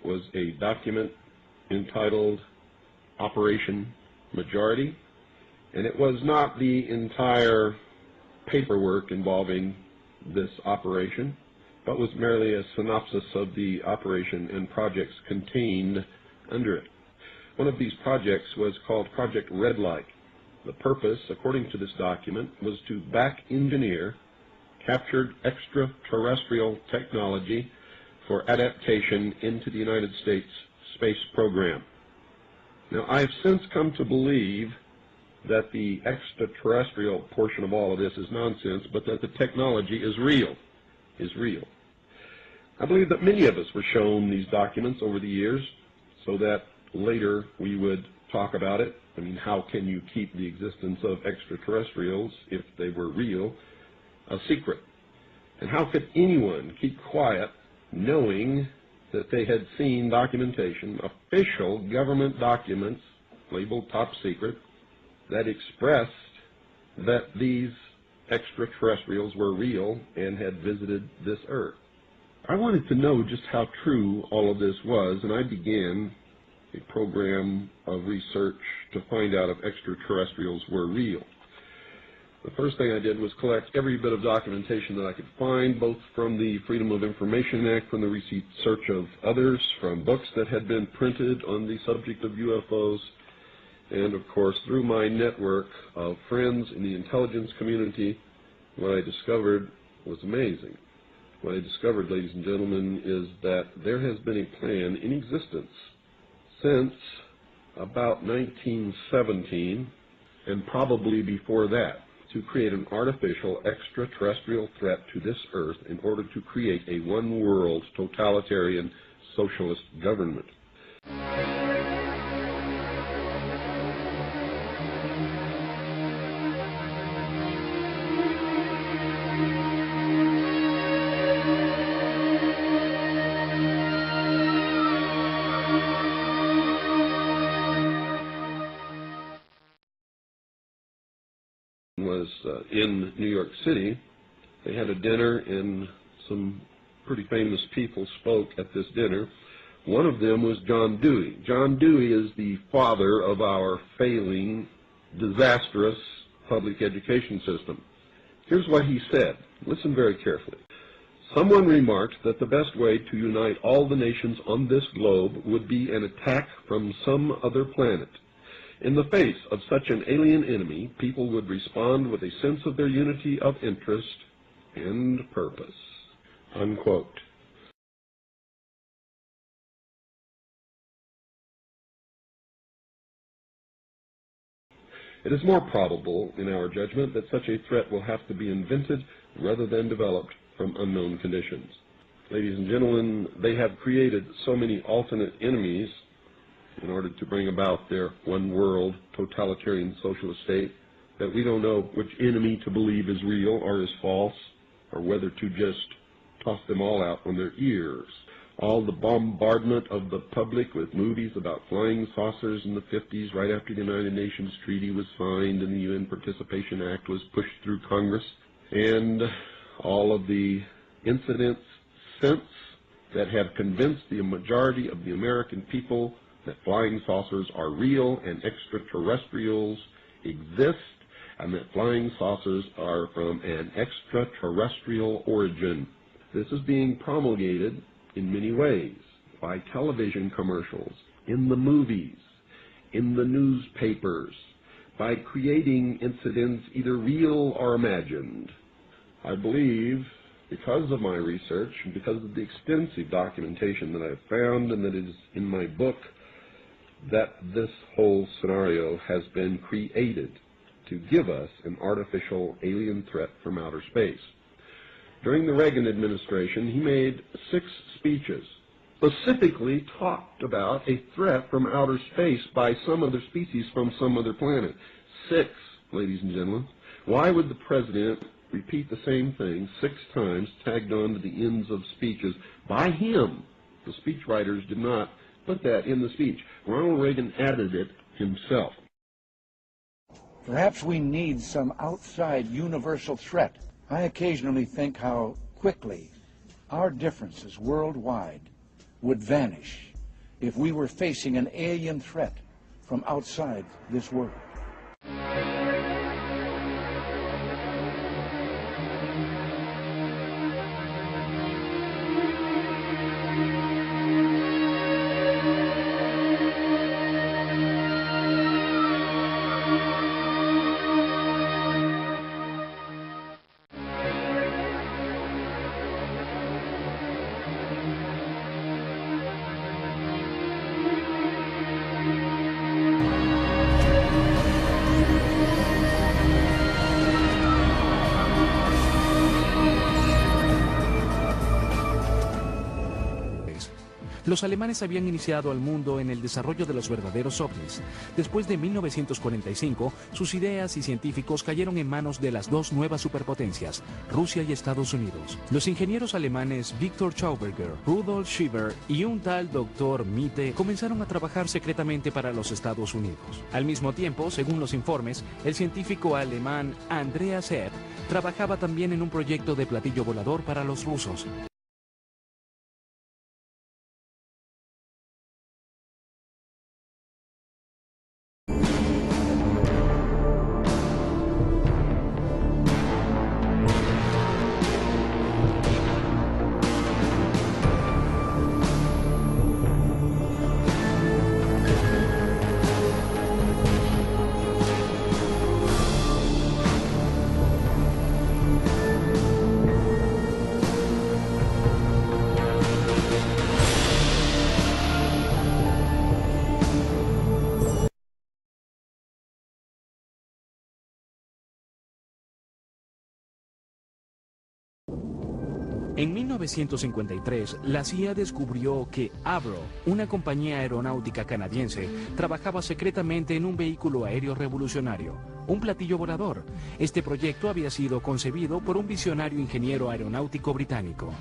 was a document entitled Operation Majority, and it was not the entire paperwork involving this operation, but was merely a synopsis of the operation and projects contained under it. One of these projects was called Project Red Light. The purpose, according to this document, was to back engineer captured extraterrestrial technology for adaptation into the United States space program. Now, I've since come to believe that the extraterrestrial portion of all of this is nonsense, but that the technology is real. I believe that many of us were shown these documents over the years so that later we would talk about it. I mean, how can you keep the existence of extraterrestrials, if they were real, a secret? And how could anyone keep quiet knowing that they had seen documentation, official government documents labeled top secret, that expressed that these extraterrestrials were real and had visited this earth? I wanted to know just how true all of this was, and I began a program of research to find out if extraterrestrials were real. The first thing I did was collect every bit of documentation that I could find, both from the Freedom of Information Act, from the research of others, from books that had been printed on the subject of UFOs, and of course through my network of friends in the intelligence community. What I discovered was amazing. What I discovered, ladies and gentlemen, is that there has been a plan in existence since about 1917, and probably before that, to create an artificial extraterrestrial threat to this earth in order to create a one-world totalitarian socialist government. Was in New York City. They had a dinner, and some pretty famous people spoke at this dinner. One of them was John Dewey. John Dewey is the father of our failing, disastrous public education system. Here's what he said. Listen very carefully. Someone remarked that the best way to unite all the nations on this globe would be an attack from some other planet. In the face of such an alien enemy, people would respond with a sense of their unity of interest and purpose. Unquote. It is more probable, in our judgment, that such a threat will have to be invented rather than developed from unknown conditions. Ladies and gentlemen, they have created so many alternate enemies in order to bring about their one-world totalitarian socialist state that we don't know which enemy to believe is real or is false, or whether to just toss them all out on their ears. All the bombardment of the public with movies about flying saucers in the 50s, right after the United Nations Treaty was signed and the UN Participation Act was pushed through Congress, and all of the incidents since that have convinced the majority of the American people that flying saucers are real and extraterrestrials exist, and that flying saucers are from an extraterrestrial origin. This is being promulgated in many ways, by television commercials, in the movies, in the newspapers, by creating incidents either real or imagined. I believe, because of my research, and because of the extensive documentation that I've found and that is in my book, that this whole scenario has been created to give us an artificial alien threat from outer space. During the Reagan administration, he made 6 speeches, specifically talked about a threat from outer space by some other species from some other planet. 6, ladies and gentlemen. Why would the president repeat the same thing 6 times, tagged on to the ends of speeches by him? The speechwriters did not put that in the speech. Ronald Reagan added it himself. Perhaps we need some outside universal threat. I occasionally think how quickly our differences worldwide would vanish if we were facing an alien threat from outside this world. Los alemanes habían iniciado al mundo en el desarrollo de los verdaderos ovnis. Después de 1945, sus ideas y científicos cayeron en manos de las dos nuevas superpotencias, Rusia y Estados Unidos. Los ingenieros alemanes Victor Schauberger, Rudolf Schieber y un tal Dr. Mitte comenzaron a trabajar secretamente para los Estados Unidos. Al mismo tiempo, según los informes, el científico alemán Andreas Epp trabajaba también en un proyecto de platillo volador para los rusos. En 1953, la CIA descubrió que Avro, una compañía aeronáutica canadiense, trabajaba secretamente en un vehículo aéreo revolucionario, un platillo volador. Este proyecto había sido concebido por un visionario ingeniero aeronáutico británico.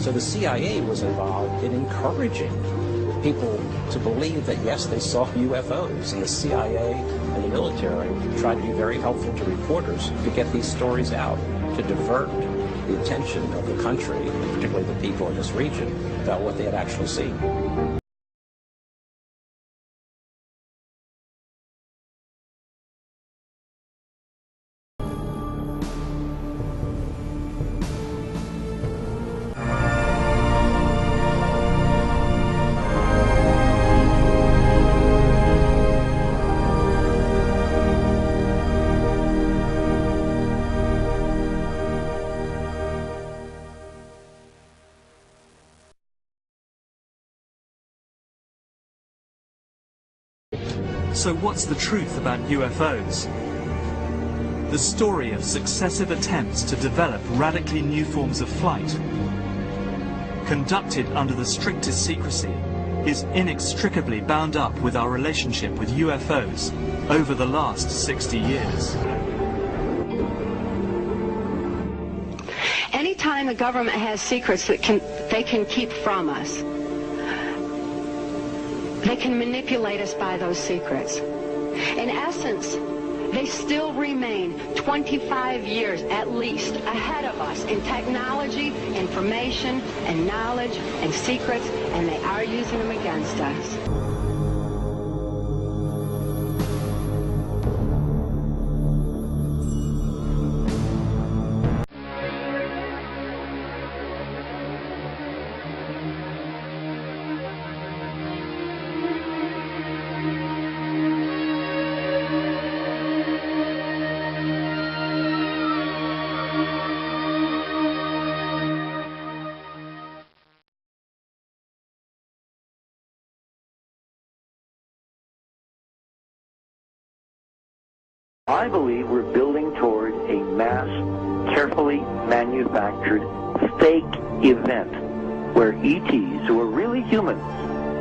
So the CIA was involved in encouraging people to believe that, yes, they saw UFOs. And the CIA and the military tried to be very helpful to reporters to get these stories out, to divert the attention of the country, and particularly the people in this region, about what they had actually seen. So what's the truth about UFOs? The story of successive attempts to develop radically new forms of flight, conducted under the strictest secrecy, is inextricably bound up with our relationship with UFOs over the last 60 years. Anytime a government has secrets that they can keep from us, they can manipulate us by those secrets. In essence, they still remain 25 years at least ahead of us in technology, information, and knowledge, and secrets, and they are using them against us. I believe we're building toward a mass, carefully manufactured fake event where ETs, who are really humans,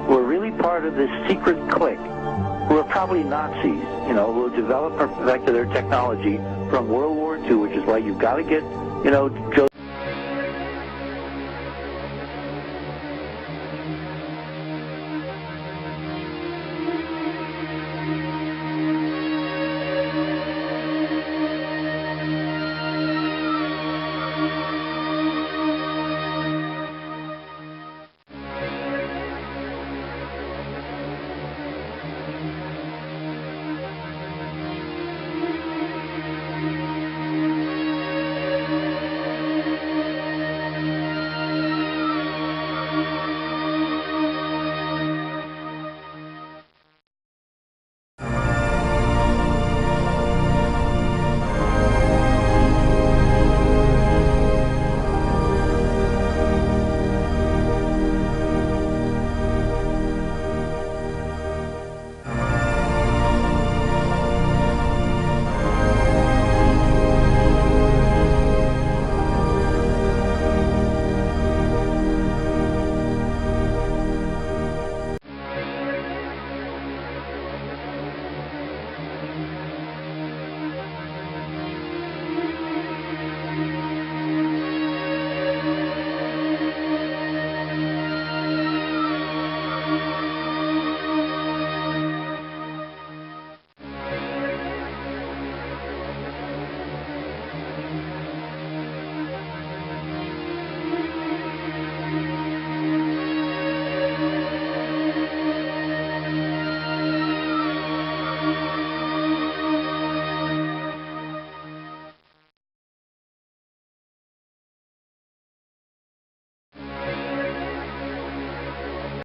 who are really part of this secret clique, who are probably Nazis, you know, who developed or perfected their technology from World War II, which is why you've got to get, you know, Joe